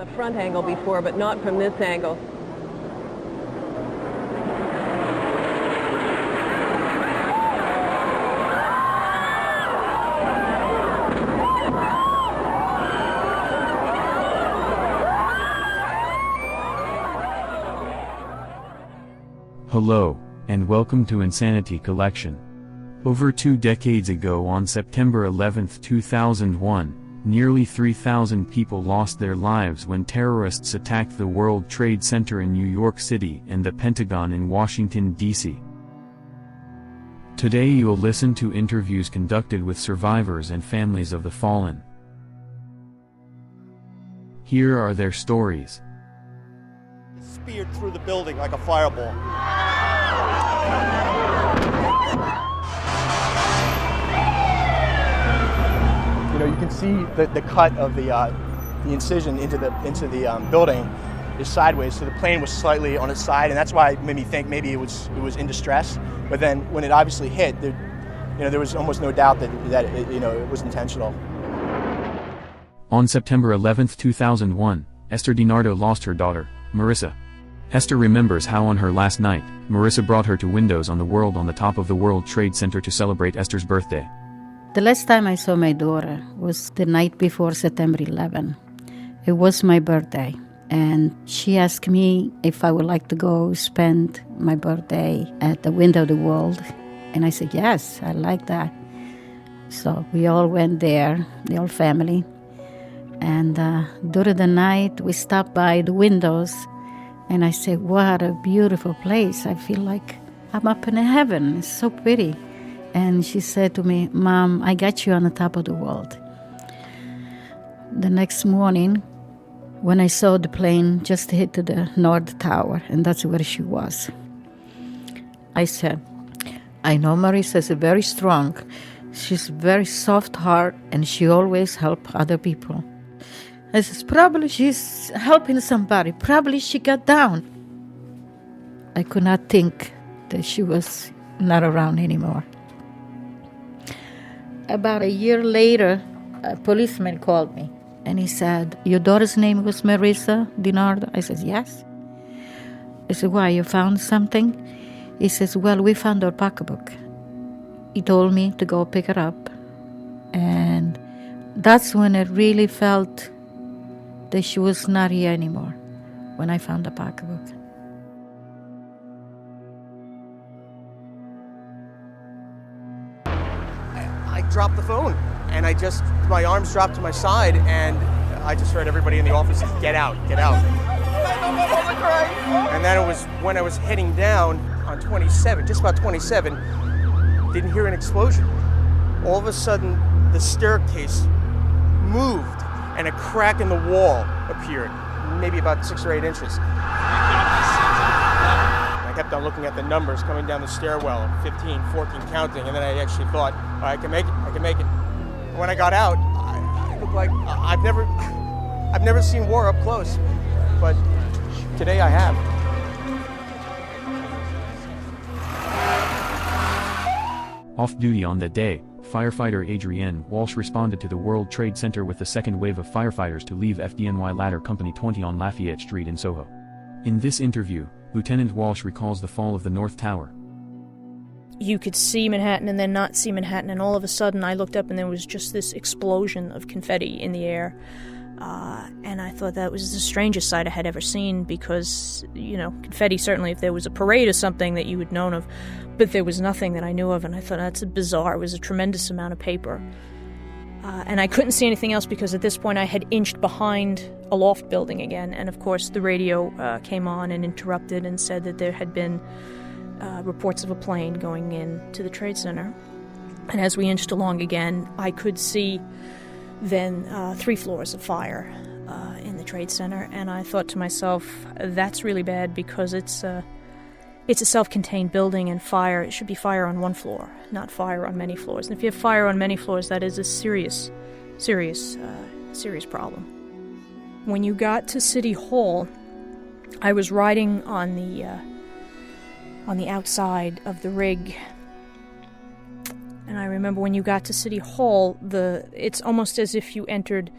the front angle before, but not from this angle. Hello, and welcome to Insanity Collection. Over 2 decades ago on September 11, 2001, nearly 3,000 people lost their lives when terrorists attacked the World Trade Center in New York City and the Pentagon in Washington, D.C. Today you'll listen to interviews conducted with survivors and families of the fallen. Here are their stories. Speared through the building like a fireball. You know, you can see the cut of the incision into the building is sideways, so the plane was slightly on its side, and that's why it made me think maybe it was in distress. But then when it obviously hit, there was almost no doubt that it was intentional. On September 11, 2001, Esther DiNardo lost her daughter, Marissa. Esther remembers how on her last night, Marissa brought her to windows on the top of the World Trade Center to celebrate Esther's birthday. The last time I saw my daughter was the night before September 11. It was my birthday, and she asked me if I would like to go spend my birthday at the window of the world, and I said, yes, I like that. So we all went there, the whole family, and during the night we stopped by the windows. And I said, what a beautiful place. I feel like I'm up in heaven. It's so pretty. And she said to me, Mom, I got you on the top of the world. The next morning, when I saw the plane just hit the North Tower, and that's where she was, I said, I know Marissa's very strong. She's very soft heart, and she always helps other people. I says, probably she's helping somebody. Probably she got down. I could not think that she was not around anymore. About a year later, a policeman called me, and he said, your daughter's name was Marissa DiNardo? I said, yes. I said, why, you found something? He says, well, we found her pocketbook. He told me to go pick her up. And that's when I really felt that she was not here anymore, when I found the pocketbook. I dropped the phone, and my arms dropped to my side, and I just heard everybody in the office say, get out, get out. And then it was when I was heading down on 27, just about 27, didn't hear an explosion. All of a sudden, the staircase moved, and a crack in the wall appeared, maybe about 6 or 8 inches. I kept on looking at the numbers coming down the stairwell, 15, 14, counting, and then I actually thought, all right, I can make it. And when I got out, I looked like, I've never seen war up close, but today I have. Off duty on that day, Firefighter Adrienne Walsh responded to the World Trade Center with the second wave of firefighters to leave FDNY Ladder Company 20 on Lafayette Street in Soho. In this interview, Lieutenant Walsh recalls the fall of the North Tower. You could see Manhattan and then not see Manhattan, and all of a sudden I looked up and there was just this explosion of confetti in the air. And I thought that was the strangest sight I had ever seen because, confetti, certainly if there was a parade or something that you had known of, but there was nothing that I knew of, and I thought that's bizarre. It was a tremendous amount of paper. And I couldn't see anything else because at this point I had inched behind a loft building again, and of course the radio came on and interrupted and said that there had been reports of a plane going into the Trade Center. And as we inched along again, I could see then 3 floors of fire in the Trade Center, and I thought to myself, that's really bad because it's a self-contained building, and it should be fire on one floor, not fire on many floors. And if you have fire on many floors, that is a serious problem. When you got to City Hall, I was riding on the outside of the rig. And I remember when you got to City Hall, it's almost as if you entered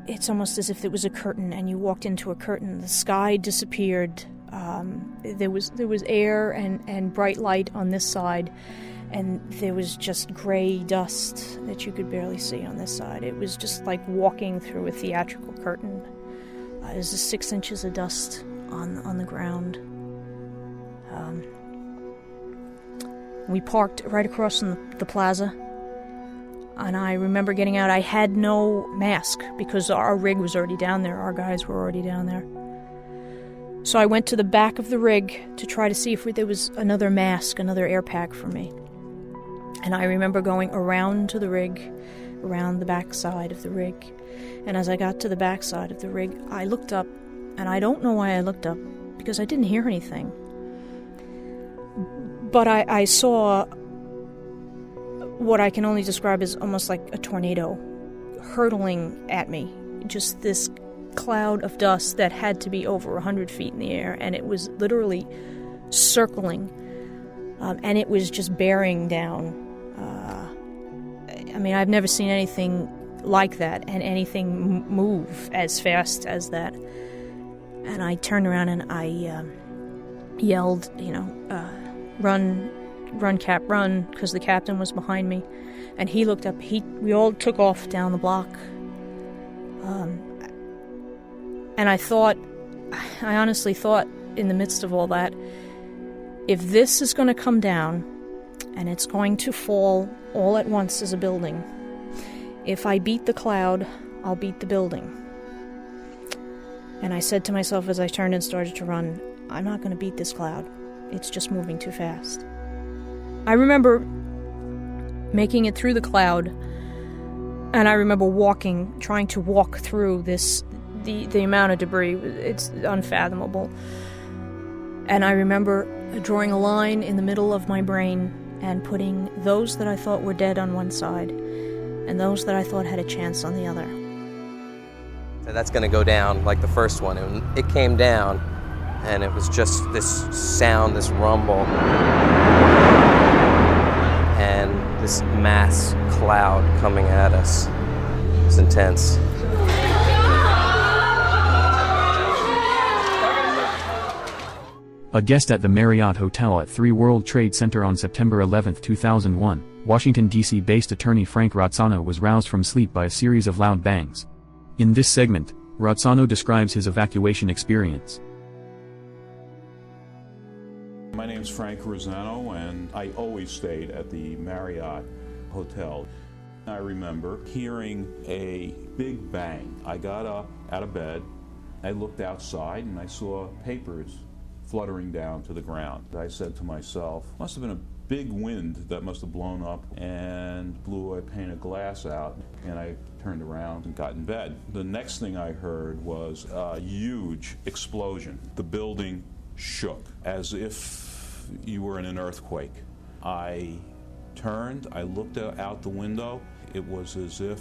it's almost as if it was a curtain, and you walked into a curtain. The sky disappeared. There was air and bright light on this side, and there was just gray dust that you could barely see on this side. It was just like walking through a theatrical curtain. There's 6 inches of dust on the ground. We parked right across from the plaza, and I remember getting out. I had no mask because our rig was already down there. Our guys were already down there. So I went to the back of the rig to try to see if there was another mask, another air pack for me. And I remember going around to the rig, around the back side of the rig. And as I got to the back side of the rig, I looked up, and I don't know why I looked up, because I didn't hear anything. But I saw what I can only describe as almost like a tornado hurtling at me. Just this cloud of dust that had to be over 100 feet in the air, and it was literally circling, and it was just bearing down. I mean, I've never seen anything like that, and anything move as fast as that. And I turned around and I yelled, run, Cap, run, because the captain was behind me. And he looked up. We all took off down the block. And I honestly thought, in the midst of all that, if this is going to come down, and it's going to fall all at once as a building, if I beat the cloud, I'll beat the building. And I said to myself as I turned and started to run, I'm not going to beat this cloud. It's just moving too fast. I remember making it through the cloud, and I remember trying to walk through the amount of debris. It's unfathomable. And I remember drawing a line in the middle of my brain and putting those that I thought were dead on one side and those that I thought had a chance on the other. So that's going to go down like the first one. And it came down, and it was just this sound, this rumble, and this mass cloud coming at us. It's intense. A guest at the Marriott Hotel at 3 World Trade Center on September 11, 2001, Washington, D.C.-based attorney Frank Razzano was roused from sleep by a series of loud bangs. In this segment, Razzano describes his evacuation experience. My name's Frank Razzano, and I always stayed at the Marriott Hotel. I remember hearing a big bang. I got up out of bed, I looked outside, and I saw papers fluttering down to the ground. I said to myself, must have been a big wind that must have blown up and blew a pane of glass out, and I turned around and got in bed. The next thing I heard was a huge explosion. The building shook as if you were in an earthquake. I turned, I looked out the window. It was as if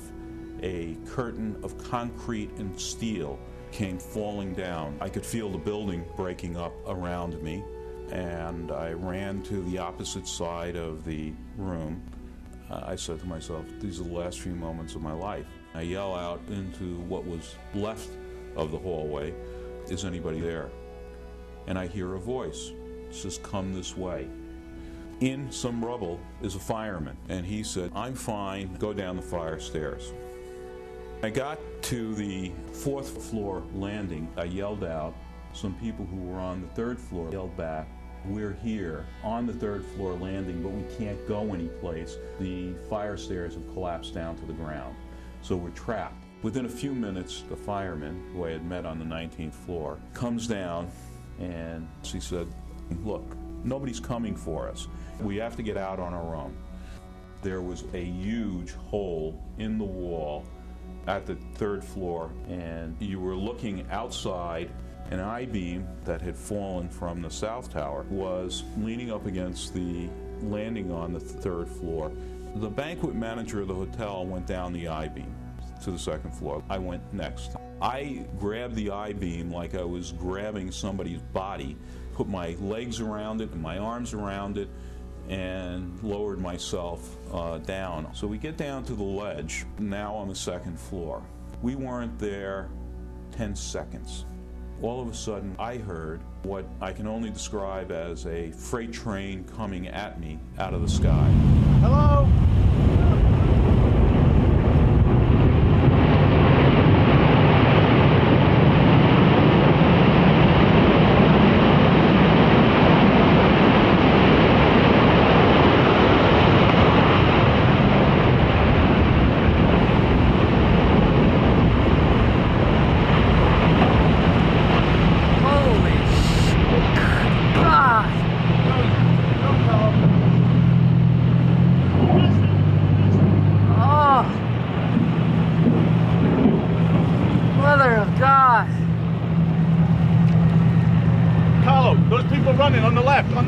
a curtain of concrete and steel came falling down. I could feel the building breaking up around me, and I ran to the opposite side of the room. I said to myself, these are the last few moments of my life. I yell out into what was left of the hallway, is anybody there? And I hear a voice. It says, come this way. In some rubble is a fireman, and he said, I'm fine, go down the fire stairs. I got to the 4th floor landing. I yelled out. Some people who were on the 3rd floor yelled back, we're here on the 3rd floor landing, but we can't go anyplace. The fire stairs have collapsed down to the ground, so we're trapped. Within a few minutes, the fireman, who I had met on the 19th floor, comes down, and she said, look, nobody's coming for us. We have to get out on our own. There was a huge hole in the wall at the 3rd floor, and you were looking outside. An I-beam that had fallen from the south tower was leaning up against the landing on the 3rd floor. The banquet manager of the hotel went down the I-beam to the 2nd floor. I went next. I grabbed the I-beam like I was grabbing somebody's body, put my legs around it and my arms around it, and lowered myself down. So we get down to the ledge, now on the 2nd floor. We weren't there 10 seconds. All of a sudden, I heard what I can only describe as a freight train coming at me out of the sky. Hello? Those people running on the left, where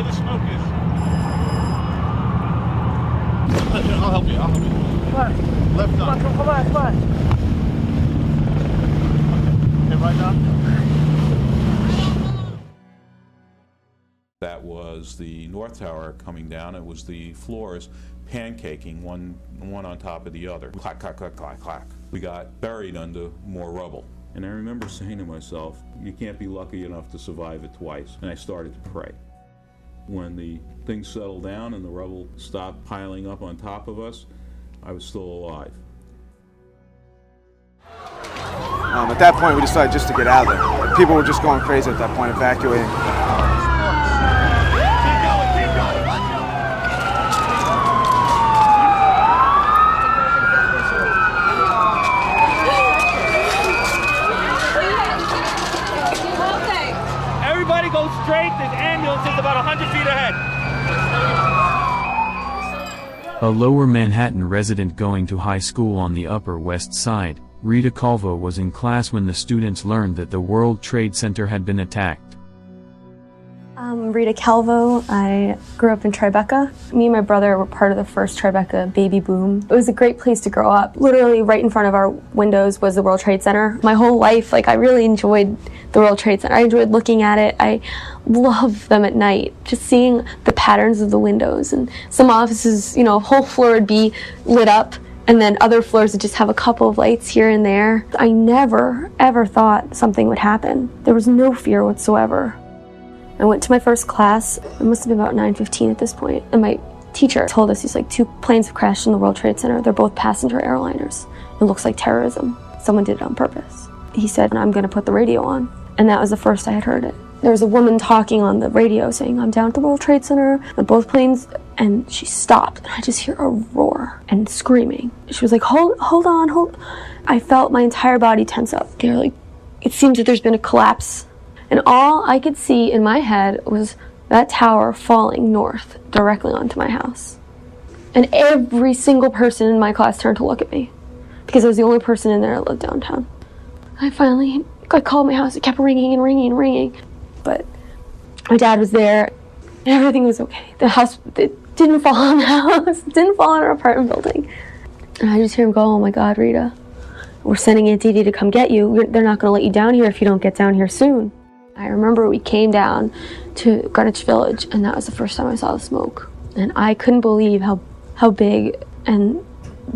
the smoke is. I'll help you. Come on. Left on. Come on. Okay, right now. That was the North Tower coming down. It was the floors pancaking, one on top of the other. Clack, clack, clack, clack, clack. We got buried under more rubble. And I remember saying to myself, you can't be lucky enough to survive it twice. And I started to pray. When the things settled down and the rubble stopped piling up on top of us, I was still alive. At that point, we decided just to get out of there. People were just going crazy at that point, evacuating. Everybody go straight. This ambulance is about 100 feet ahead. A lower Manhattan resident going to high school on the Upper West Side, Rita Calvo was in class when the students learned that the World Trade Center had been attacked. I'm Rita Calvo. I grew up in Tribeca. Me and my brother were part of the first Tribeca baby boom. It was a great place to grow up. Literally right in front of our windows was the World Trade Center. My whole life, I really enjoyed the World Trade Center. I enjoyed looking at it. I loved them at night, just seeing the patterns of the windows. And some offices, a whole floor would be lit up, and then other floors would just have a couple of lights here and there. I never, ever thought something would happen. There was no fear whatsoever. I went to my first class. It must have been about 9:15 at this point, and my teacher told us, he's like, 2 planes have crashed in the World Trade Center. They're both passenger airliners. It looks like terrorism. Someone did it on purpose. He said, I'm going to put the radio on, and that was the first I had heard it. There was a woman talking on the radio saying, I'm down at the World Trade Center, and both planes, and she stopped, and I just hear a roar and screaming. She was like, hold on. I felt my entire body tense up. They're like, it seems that there's been a collapse. And all I could see in my head was that tower falling north directly onto my house. And every single person in my class turned to look at me because I was the only person in there that lived downtown. I called my house. It kept ringing and ringing and ringing. But my dad was there and everything was okay. The house, it didn't fall on the house. It didn't fall on our apartment building. And I just hear him go, oh my God, Rita, we're sending Aunt Dee Dee to come get you. They're not going to let you down here if you don't get down here soon. I remember we came down to Greenwich Village, and that was the first time I saw the smoke. And I couldn't believe how big and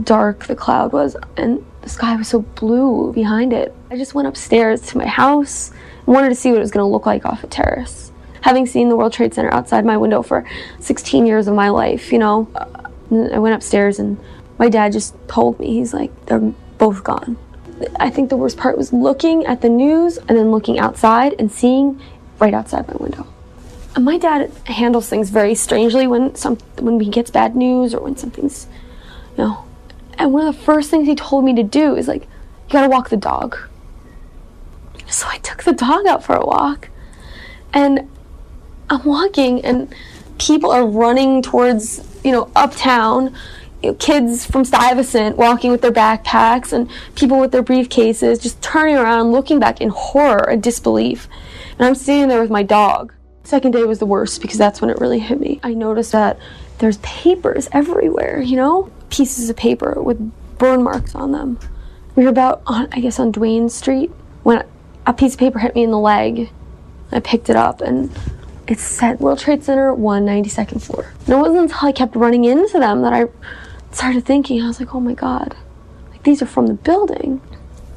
dark the cloud was, and the sky was so blue behind it. I just went upstairs to my house and wanted to see what it was going to look like off a terrace. Having seen the World Trade Center outside my window for 16 years of my life, I went upstairs and my dad just told me, he's like, they're both gone. I think the worst part was looking at the news and then looking outside and seeing right outside my window. And my dad handles things very strangely when he gets bad news or when something's, And one of the first things he told me to do is like, you gotta walk the dog. So I took the dog out for a walk, and I'm walking, and people are running towards, uptown. Kids from Stuyvesant walking with their backpacks and people with their briefcases just turning around, looking back in horror and disbelief. And I'm sitting there with my dog. Second day was the worst because that's when it really hit me. I noticed that there's papers everywhere, pieces of paper with burn marks on them. We were about, on Duane Street when a piece of paper hit me in the leg. I picked it up and it said World Trade Center 192nd floor. And it wasn't until I kept running into them that I started thinking, I was like, oh my God, these are from the building.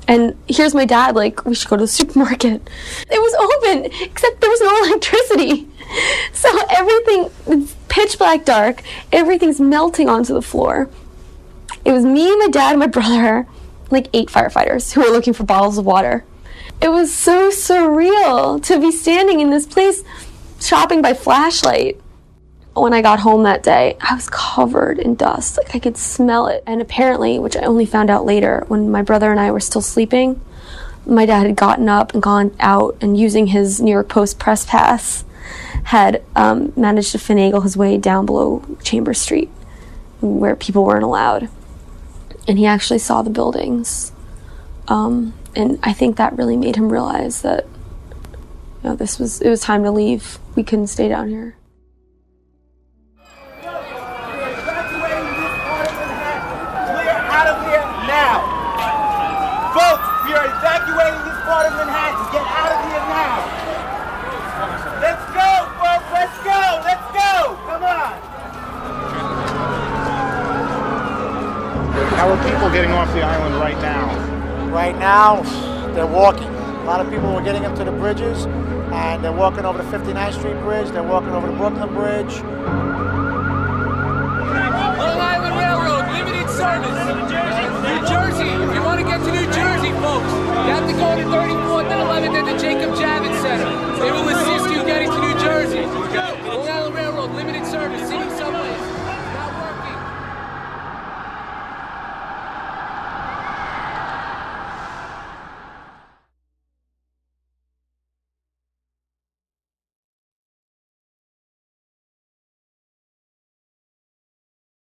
And here's my dad, like, we should go to the supermarket. It was open, except there was no electricity. So everything, it's pitch black dark, everything's melting onto the floor. It was me, my dad, and my brother, like 8 firefighters who were looking for bottles of water. It was so surreal to be standing in this place shopping by flashlight. When I got home that day, I was covered in dust. Like, I could smell it. And apparently, which I only found out later, when my brother and I were still sleeping, my dad had gotten up and gone out and, using his New York Post press pass, had managed to finagle his way down below Chambers Street, where people weren't allowed. And he actually saw the buildings. And I think that really made him realize that, you know, it was time to leave. We couldn't stay down here. We are evacuating this part of Manhattan. Get out of here now. Let's go, folks. Let's go. Let's go. Come on. How are people getting off the island right now? Right now, they're walking. A lot of people are getting up to the bridges, and they're walking over the 59th Street Bridge. They're walking over the Brooklyn Bridge.